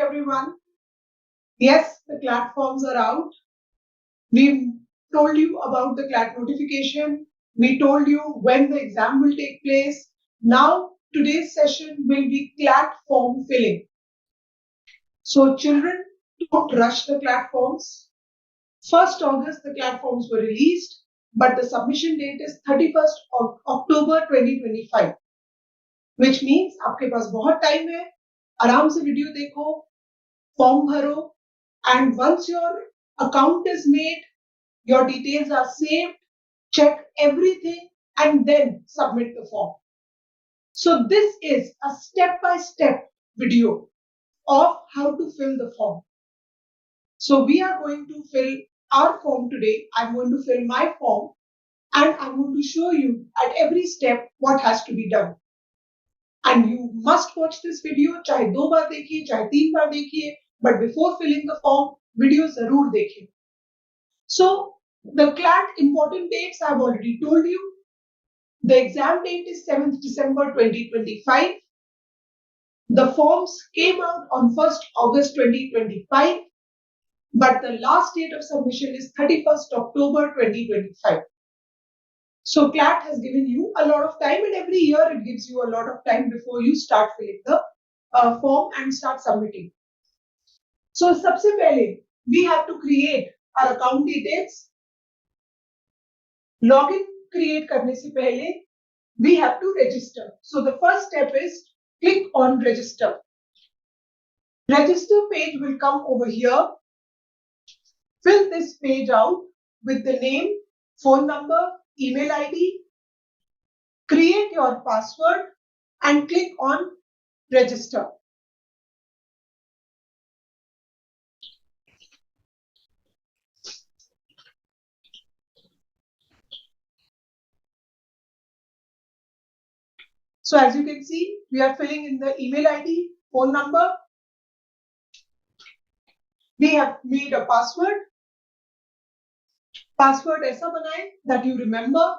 everyone. Yes, the CLAT forms are out. We've told you about the CLAT notification. We told you when the exam will take place. Now, today's session will be CLAT form filling. So, children, don't rush the CLAT forms. 1st August, the CLAT forms were released, but the submission date is 31st of October 2025, which means आपके पास बहुत time है. आराम से video देखो, form भरो, and once your account is made, your details are saved, check everything and then submit the form. So this is a step-by-step video of how to fill the form. So we are going to fill our form today. I'm going to fill my form and I'm going to show you at every step what has to be done. And you must watch this video, चाहे 2 बार देखिए, चाहे 3 बार देखिए, but before filling the form, video जरूर देखिए. So the CLAT important dates I've already told you. The exam date is 7th December 2025. The forms came out on 1st August 2025, but the last date of submission is 31st October 2025. So CLAT has given you a lot of time, and every year it gives you a lot of time before you start filling the form and start submitting. So सबसे पहले we have to create our account details. Login create करने से पहले we have to register. So the first step is click on register. Register page will come over here. Fill this page out with the name, phone number, email ID. Create your password and click on register. So as you can see, we are filling in the email ID, phone number. We have made a password. Password ऐसा बनाएं that you remember.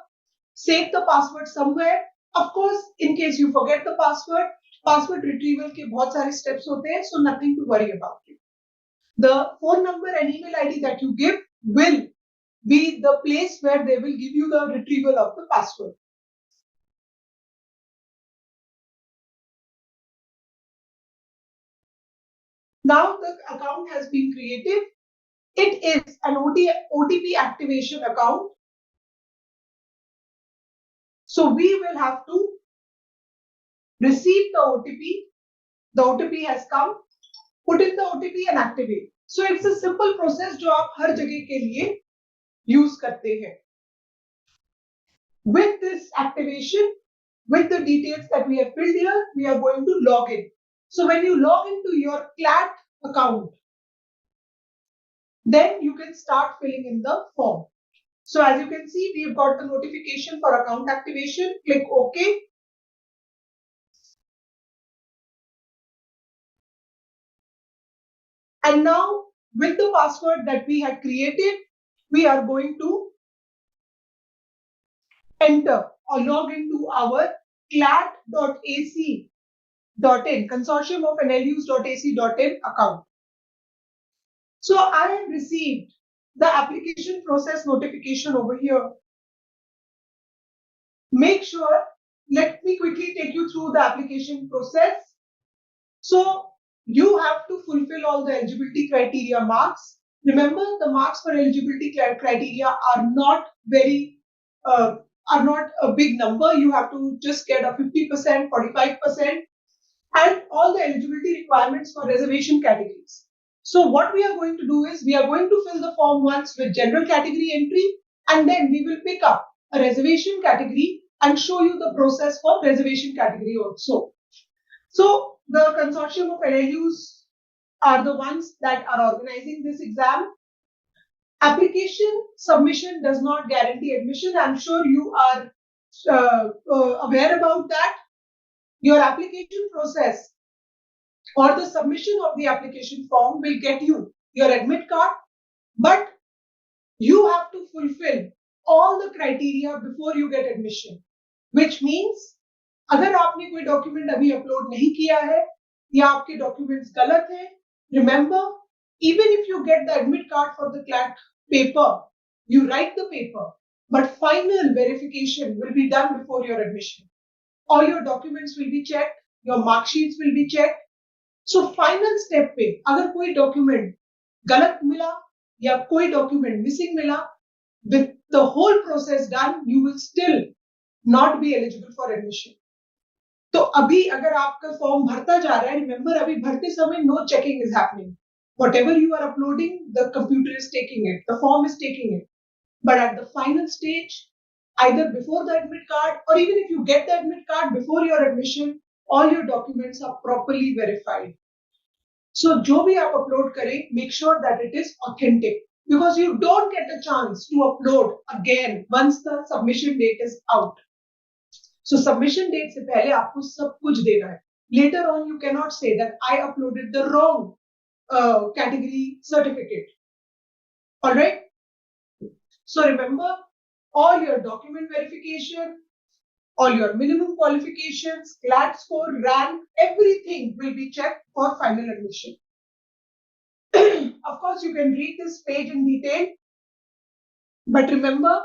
Save the password somewhere. Of course, in case you forget the password retrieval के बहुत सारे steps होते हैं, so nothing to worry about it. The phone number and email ID that you give will be the place where they will give you the retrieval of the password. Now the account has been created. It is an OTP activation account. So we will have to receive the OTP. The OTP has come. Put in the OTP and activate. So it's a simple process जो आप हर जगह के लिए use करते हैं. With this activation, with the details that we have filled here, we are going to log in. So when you log into your CLAT account, then you can start filling in the form. So as you can see, we've got the notification for account activation. Click OK. And now with the password that we had created, we are going to enter or log into our clat.ac.in, consortium of NLUs.ac.in account. So I have received the application process notification over here. Make sure, let me quickly take you through the application process. So you have to fulfill all the eligibility criteria marks. Remember, the marks for eligibility criteria are not a big number. You have to just get a 50%, 45%, and all the eligibility requirements for reservation categories. So what we are going to do is we are going to fill the form once with general category entry, and then we will pick up a reservation category and show you the process for reservation category also. So the consortium of NLUs are the ones that are organizing this exam. Application submission does not guarantee admission. I'm sure you are aware about that. Your application process or the submission of the application form will get you your admit card, but you have to fulfill all the criteria before you get admission, which means अगर आपने कोई document अभी upload नहीं किया है या आपके documents गलत हैं Remember, even if you get the admit card for the CLAT paper, you write the paper, but final verification will be done before your admission. All your documents will be checked, your mark sheets will be checked. So final step पे अगर कोई document गलत मिला या कोई document missing मिला, with the whole process done, you will still not be eligible for admission. तो अभी अगर आपका फॉर्म भरता जा रहा है, रिमेंबर अभी भरते समय no checking is happening. Whatever you are uploading, the computer is taking it, the form is taking it. But at the final stage, either before the admit card or even if you get the admit card before your admission, all your documents are properly verified. So जो भी आप upload करें, make sure that it is authentic because you don't get the chance to upload again once the submission date is out. So submission date से पहले आपको सब कुछ देना है. Later on, you cannot say that I uploaded the wrong category certificate. All right. So remember, all your document verification, all your minimum qualifications, CLAT score, rank, everything will be checked for final admission. Of course, you can read this page in detail, but remember,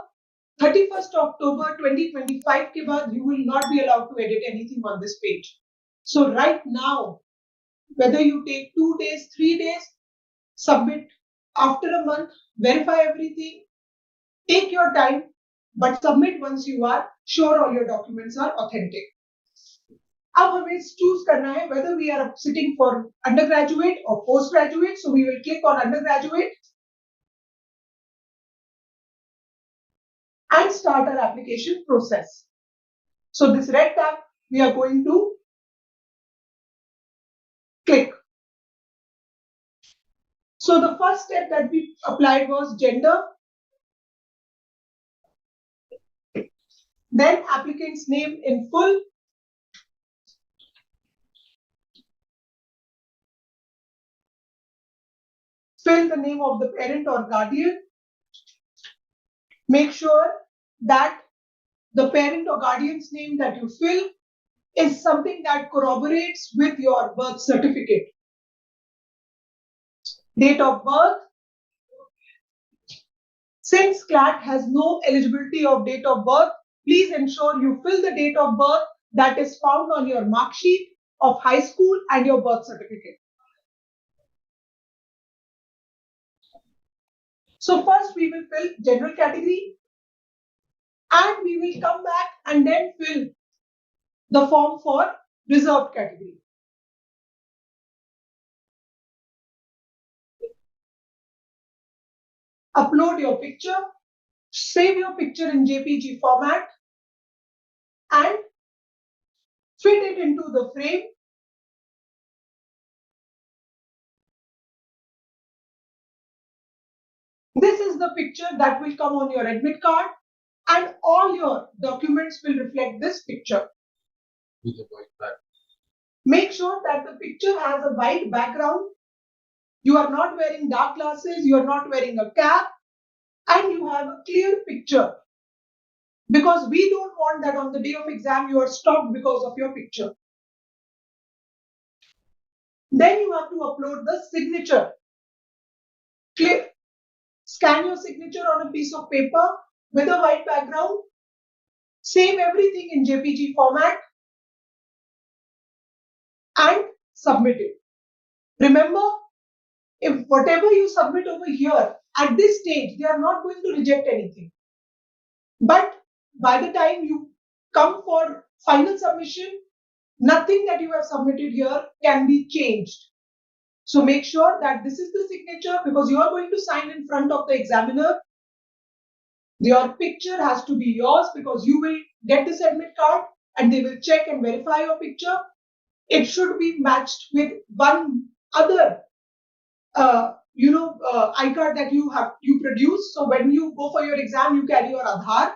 31st October 2025 के बाद you will not be allowed to edit anything on this page. So right now, whether you take 2 days, 3 days, submit after a month, verify everything, take your time, but submit once you are sure all your documents are authentic. अब हमें choose करना है whether we are sitting for undergraduate or postgraduate. So we will click on undergraduate and start our application process. So this red tab, we are going to click. So the first step that we applied was gender, then applicant's name in full, fill the name of the parent or guardian, make sure that the parent or guardian's name that you fill is something that corroborates with your birth certificate. Date of birth. Since CLAT has no eligibility of date of birth, please ensure you fill the date of birth that is found on your mark sheet of high school and your birth certificate. So first we will fill general category and we will come back and then fill the form for reserved category. Upload your picture, save your picture in JPG format and fit it into the frame. This is the picture that will come on your admit card and all your documents will reflect this picture. With a white background. Make sure that the picture has a white background. You are not wearing dark glasses, you are not wearing a cap, and you have a clear picture. Because we don't want that on the day of exam you are stopped because of your picture. Then you have to upload the signature. Click, scan your signature on a piece of paper with a white background. Save everything in JPG format and submit it. Remember, if whatever you submit over here, at this stage, they are not going to reject anything. But by the time you come for final submission, nothing that you have submitted here can be changed. So make sure that this is the signature because you are going to sign in front of the examiner. Your picture has to be yours because you will get this admit card and they will check and verify your picture. It should be matched with one other iCard that you produce. So when you go for your exam, you carry your Aadhaar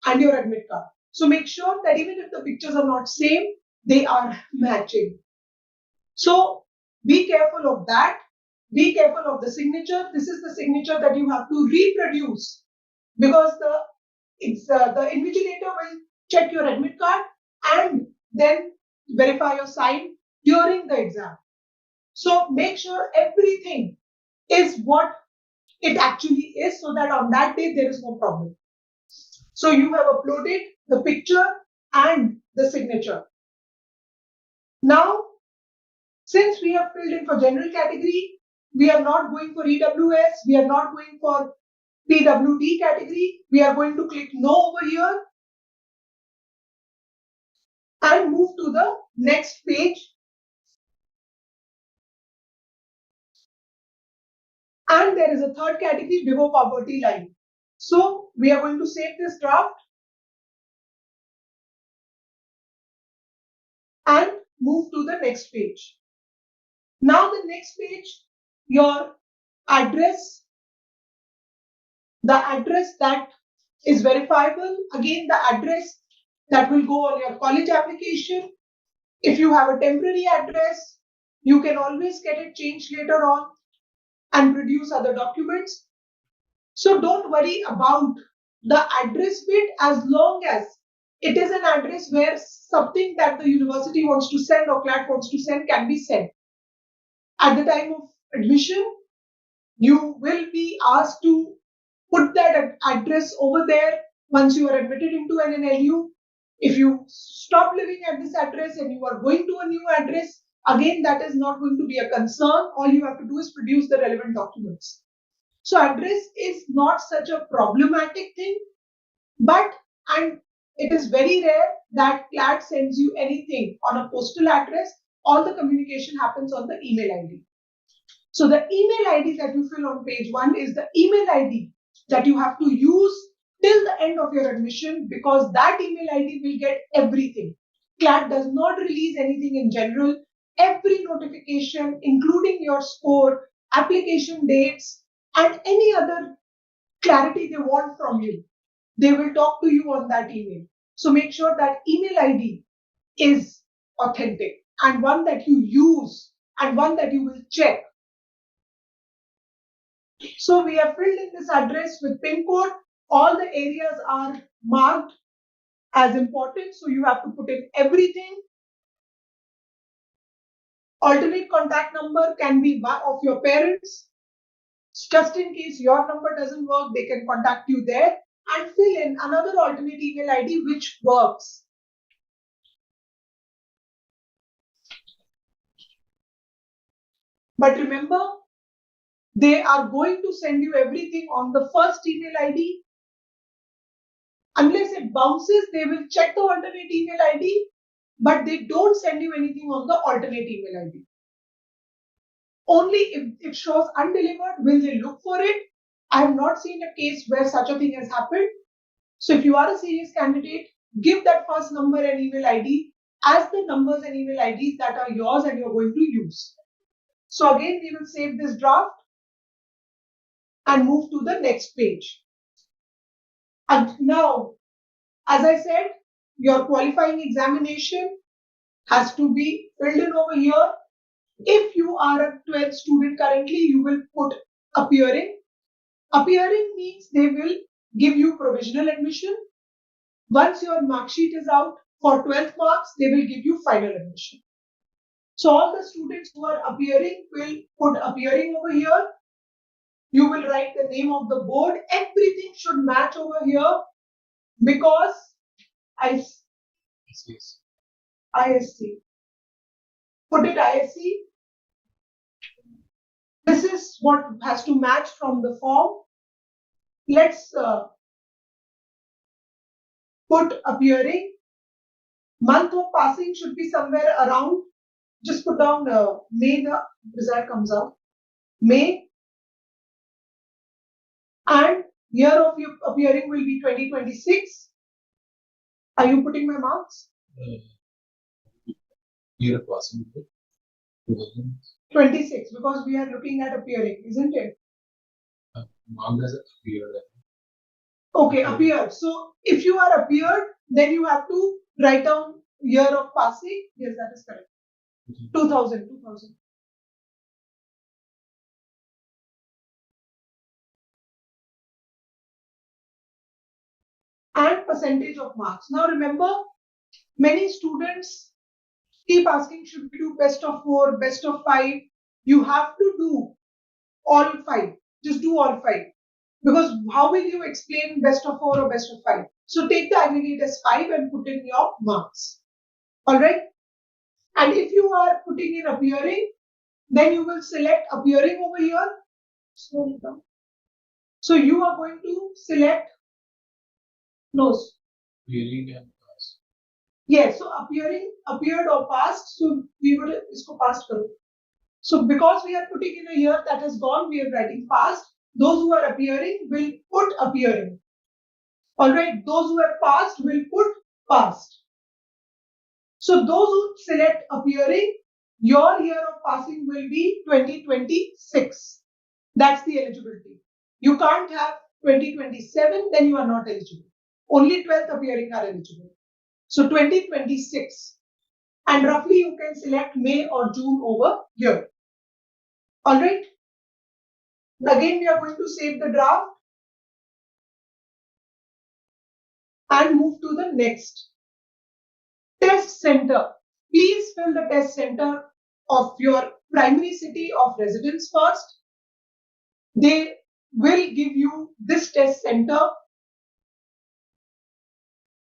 and your admit card. So make sure that even if the pictures are not same, they are matching. So be careful of that. Be careful of the signature. This is the signature that you have to reproduce because the invigilator will check your admit card and then verify your sign during the exam. So make sure everything is what it actually is, so that on that day there is no problem. So you have uploaded the picture and the signature. Now, since we have filled in for general category, we are not going for EWS, we are not going for PWD category. We are going to click no over here and move to the next page. And there is a third category below poverty line. So we are going to save this draft and move to the next page. Now the next page, your address, the address that is verifiable, again the address that will go on your college application. If you have a temporary address, you can always get it changed later on and produce other documents. So don't worry about the address bit, as long as it is an address where something that the university wants to send or CLAT wants to send can be sent. At the time of admission, you will be asked to put that address over there once you are admitted into an NLU. If you stop living at this address and you are going to a new address, again, that is not going to be a concern. All you have to do is produce the relevant documents. So address is not such a problematic thing, but and it is very rare that CLAT sends you anything on a postal address. All the communication happens on the email ID. So the email ID that you fill on page 1 is the email ID that you have to use till the end of your admission, because that email ID will get everything. CLAT does not release anything in general. Every notification, including your score, application dates, and any other clarity they want from you, they will talk to you on that email. So make sure that email ID is authentic and one that you use and one that you will check. So we have filled in this address with PIN code. All the areas are marked as important, so you have to put in everything. Alternate contact number can be of your parents. Just in case your number doesn't work, they can contact you there, and fill in another alternate email ID which works. But remember, they are going to send you everything on the first email ID. Unless it bounces, they will check the alternate email ID, but they don't send you anything on the alternate email ID. Only if it shows undelivered will they look for it. I have not seen a case where such a thing has happened. So if you are a serious candidate, give that first number and email ID as the numbers and email IDs that are yours and you're going to use. So again, we will save this draft and move to the next page. And now, as I said, your qualifying examination has to be filled in over here. If you are a 12th student currently, you will put appearing. Appearing means they will give you provisional admission. Once your mark sheet is out for 12th marks, they will give you final admission. So all the students who are appearing will put appearing over here. You will write the name of the board. Everything should match over here, because ISC. Put it ISC. This is what has to match from the form. Let's put appearing. Month of passing should be somewhere around, just put down May, the result comes out. May. And year of your appearing will be 2026. Are you putting my marks? Year of passing. 26, because we are looking at appearing, isn't it? Marked as appeared. Okay, appeared. So if you are appeared, then you have to write down year of passing. Yes, that is correct. 2000. And percentage of marks. Now remember, many students keep asking, should we do best of 4, best of 5? You have to do all 5. Just do all 5. Because how will you explain best of 4 or best of 5? So take the aggregate as 5 and put in your marks. Alright? And if you are putting in appearing, then you will select appearing over here. Slow it down. So you are going to select nose. Appearing and past. Yes, so appearing, appeared or past. So we would isko past karo. So because we are putting in a year that has gone, we are writing past. Those who are appearing will put appearing. Alright, those who have passed will put past. So those who select appearing, your year of passing will be 2026. That's the eligibility. You can't have 2027, then you are not eligible. Only 12th appearing are eligible. So 2026. And roughly you can select May or June over here. Alright. Again, we are going to save the draft and move to the next. Test center. Please fill the test center of your primary city of residence first. They will give you this test center.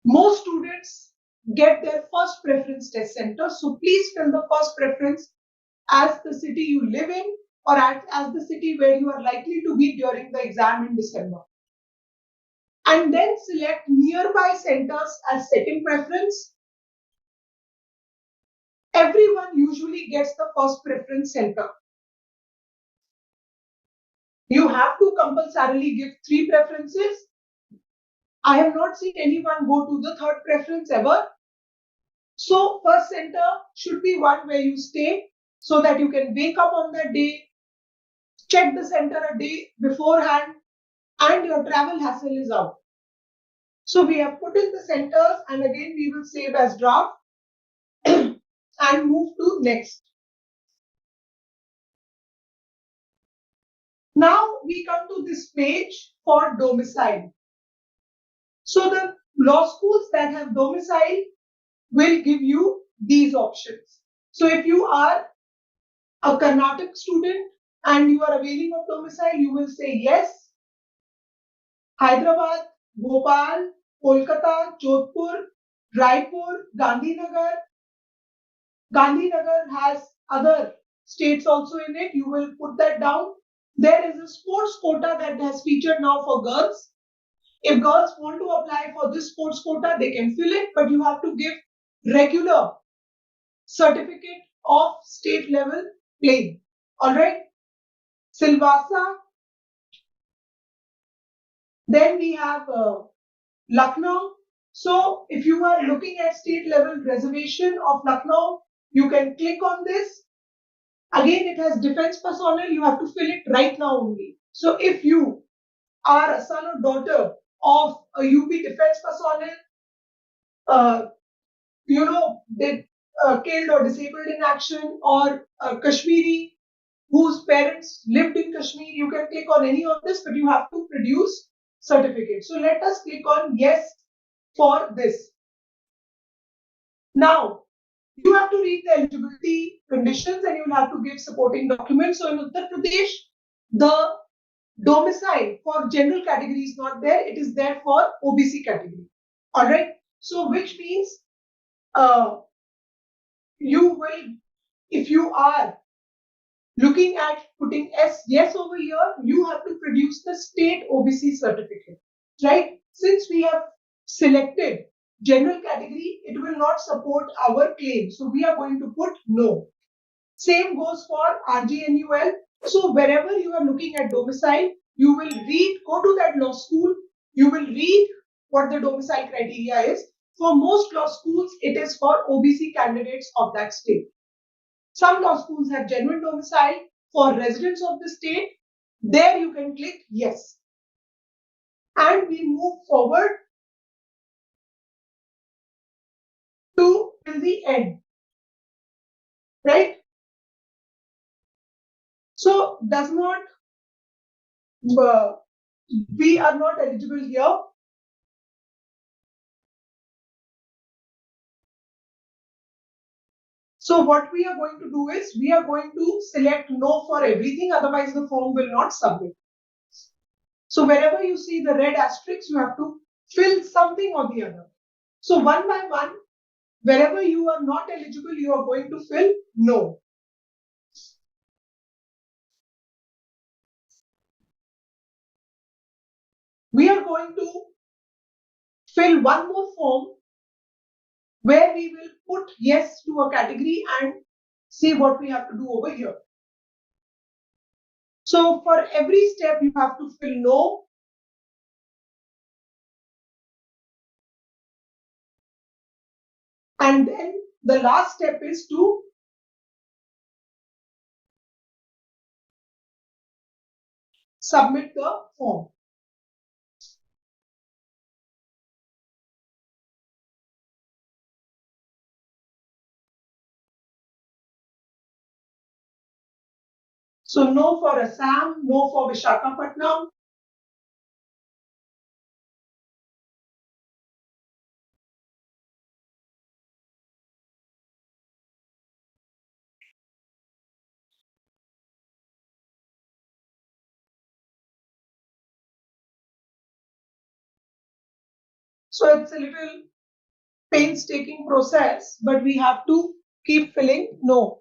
Most students get their first preference test center. So please fill the first preference as the city you live in or as the city where you are likely to be during the exam in December. And then select nearby centers as second preference. Everyone usually gets the first preference center. You have to compulsorily give 3 preferences. I have not seen anyone go to the third preference ever. So first center should be one where you stay so that you can wake up on that day, check the center a day beforehand, and your travel hassle is out. So we have put in the centers and again we will save as draft and move to next. Now we come to this page for domicile. So the law schools that have domicile will give you these options. So if you are a Karnataka student and you are availing of domicile, you will say yes. Hyderabad, Bhopal, Kolkata, Jodhpur, Raipur, Gandhinagar. Gandhinagar has other states also in it. You will put that down. There is a sports quota that has featured now for girls. If girls want to apply for this sports quota, they can fill it, but you have to give regular certificate of state level playing. Alright. Silvassa. Then we have Lucknow. So if you are looking at state level reservation of Lucknow, you can click on this. Again, it has defense personnel. You have to fill it right now only. So if you are a son or daughter of a UP defense personnel, they killed or disabled in action, or Kashmiri whose parents lived in Kashmir, you can click on any of this, but you have to produce certificate. So let us click on yes for this. Now, you have to read the eligibility conditions and you will have to give supporting documents. So in Uttar Pradesh, the domicile for general category is not there. It is there for OBC category. All right. So which means you will, if you are looking at putting yes over here, you have to produce the state OBC certificate, right? Since we have selected general category, it will not support our claim. So we are going to put no. Same goes for RGNUL. So wherever you are looking at domicile, you will read, go to that law school, you will read what the domicile criteria is. For most law schools, it is for OBC candidates of that state. Some law schools have genuine domicile for residents of the state. There you can click yes. And we move forward to till the end. Right? So does not, we are not eligible here. So what we are going to do is we are going to select no for everything, otherwise the form will not submit. So wherever you see the red asterisk, you have to fill something or the other. So one by one, wherever you are not eligible, you are going to fill no. We are going to fill one more form where we will put yes to a category and see what we have to do over here. So for every step, you have to fill no. And then the last step is to submit the form. So no for Assam, no for Visakhapatnam. So it's a little painstaking process, but we have to keep filling no.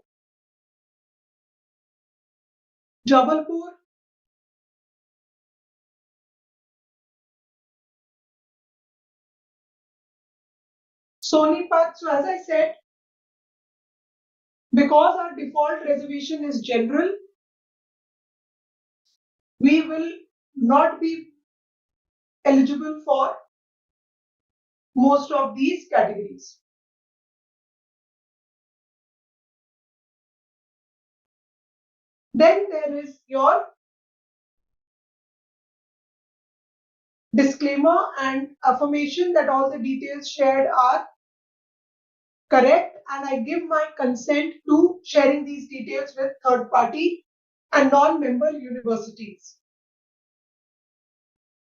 Jabalpur, Sonipat. So as I said, because our default reservation is general, we will not be eligible for most of these categories. Then there is your disclaimer and affirmation that all the details shared are correct, and I give my consent to sharing these details with third party and non-member universities.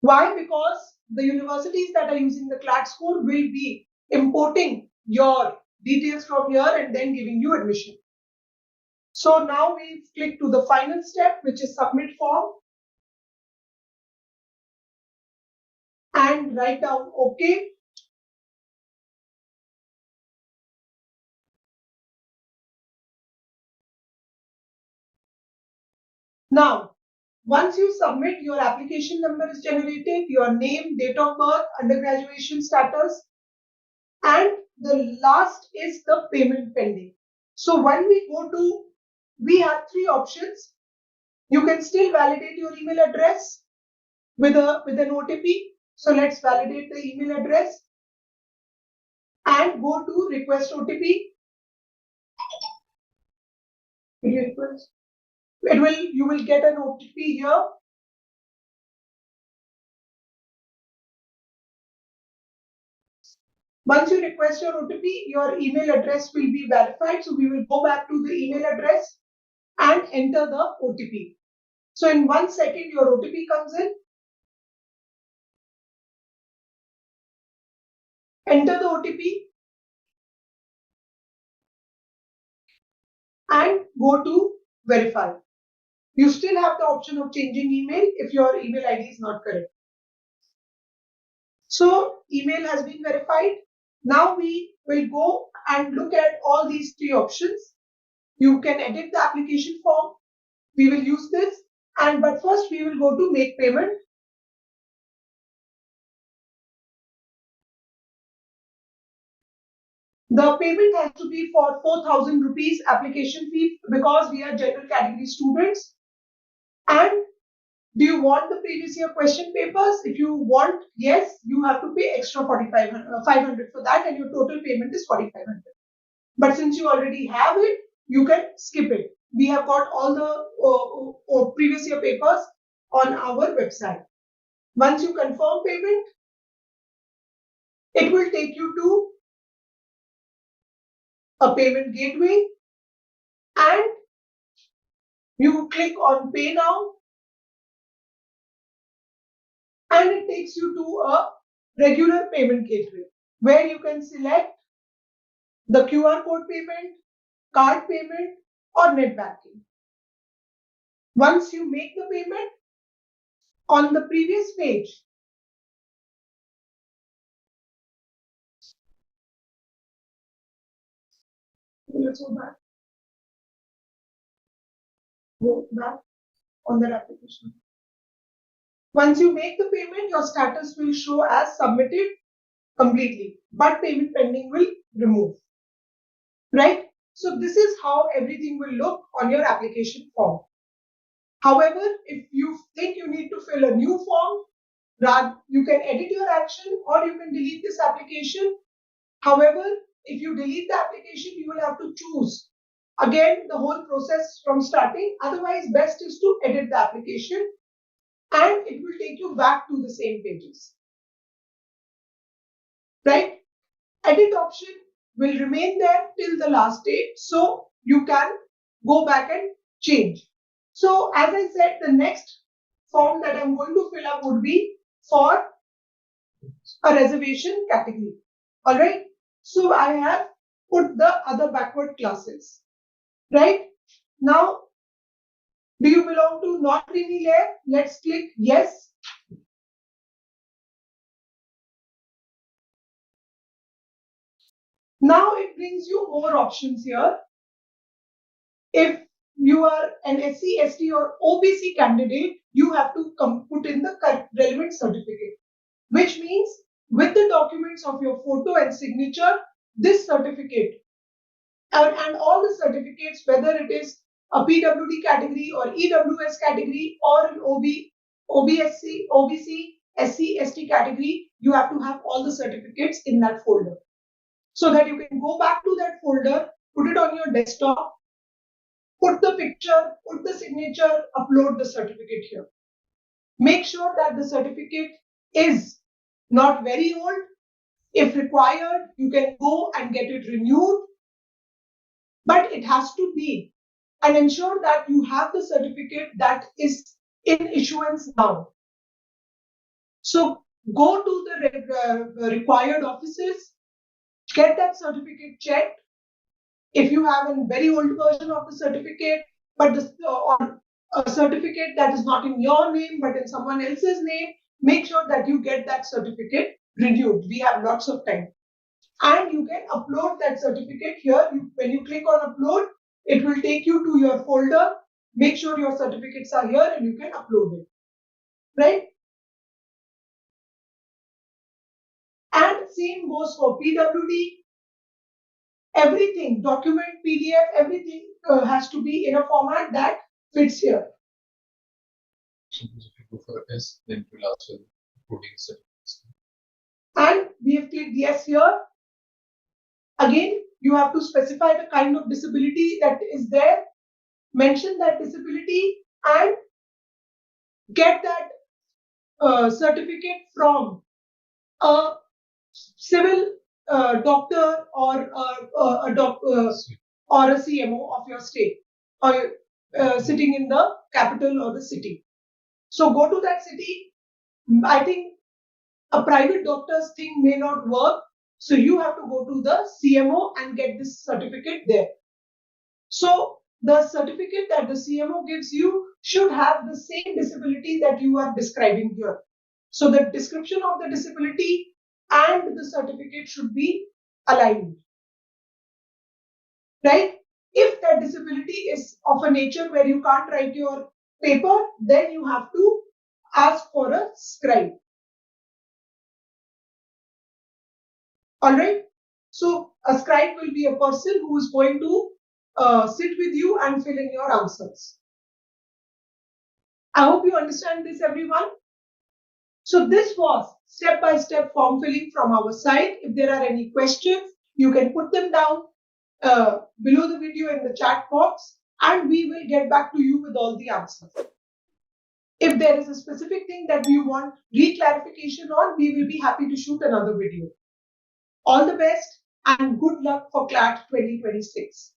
Why? Because the universities that are using the CLAT score will be importing your details from here and then giving you admission. So now we click to the final step, which is submit form, and write down OK. Now, once you submit, your application number is generated, your name, date of birth, undergraduation status, and the last is the payment pending. So when we go to, we have three options. You can still validate your email address with an OTP. So let's validate the email address and go to request OTP. You will get an OTP here. Once you request your OTP, your email address will be verified. So we will go back to the email address and enter the OTP. So in 1 second, your OTP comes in. Enter the OTP and go to verify. You still have the option of changing email if your email ID is not correct. So email has been verified. Now we will go and look at all these three options. You can edit the application form. We will use this. But first we will go to make payment. The payment has to be for 4,000 rupees application fee because we are general category students. And do you want the previous year question papers? If you want, yes, you have to pay extra 500 for that, and your total payment is 4,500. But since you already have it, you can skip it. We have got all the previous year papers on our website. Once you confirm payment, it will take you to a payment gateway and you click on pay now and it takes you to a regular payment gateway where you can select the QR code payment, card payment, or net banking. Once you make the payment, on the previous page, let's go back on that application. Once you make the payment, your status will show as submitted completely, but payment pending will remove. Right? So this is how everything will look on your application form. However, if you think you need to fill a new form, you can edit your action or you can delete this application. However, if you delete the application, you will have to choose again the whole process from starting. Otherwise, best is to edit the application and it will take you back to the same pages. Right? Edit option will remain there till the last date, so you can go back and change. So as I said, the next form that I'm going to fill up would be for a reservation category. All right. So I have put the other backward classes. Right. Now, do you belong to not creamy layer? Let's click yes. Now it brings you more options here. If you are an SC, ST or OBC candidate, you have to put in the relevant certificate, which means with the documents of your photo and signature, this certificate and all the certificates, whether it is a PWD category or EWS category or an OBSC, OBC, SC, ST category, you have to have all the certificates in that folder so that you can go back to that folder, put it on your desktop, put the picture, put the signature, upload the certificate here. Make sure that the certificate is not very old. If required, you can go and get it renewed, but it has to be, and ensure that you have the certificate that is in issuance now. So go to the required offices, get that certificate checked. If you have a very old version of the certificate, but or a certificate that is not in your name but in someone else's name, make sure that you get that certificate renewed. We have lots of time. And you can upload that certificate here. When you click on upload, it will take you to your folder. Make sure your certificates are here and you can upload it. Right? And same goes for PWD. Everything, document, PDF, everything has to be in a format that fits here. Suppose if you go for S, then it will ask for coding certificates. And we have clicked yes here. Again, you have to specify the kind of disability that is there, mention that disability, and get that certificate from a civil doctor or a doctor or a CMO of your state, or sitting in the capital or the city. So go to that city. I think a private doctor's thing may not work. So you have to go to the CMO and get this certificate there. So the certificate that the CMO gives you should have the same disability that you are describing here. So the description of the disability and the certificate should be aligned. Right? If that disability is of a nature where you can't write your paper, then you have to ask for a scribe. All right. So a scribe will be a person who is going to sit with you and fill in your answers. I hope you understand this, everyone. So this was step-by-step form filling from our side. If there are any questions, you can put them down below the video in the chat box, and we will get back to you with all the answers. If there is a specific thing that we want re-clarification on, we will be happy to shoot another video. All the best and good luck for CLAT 2026.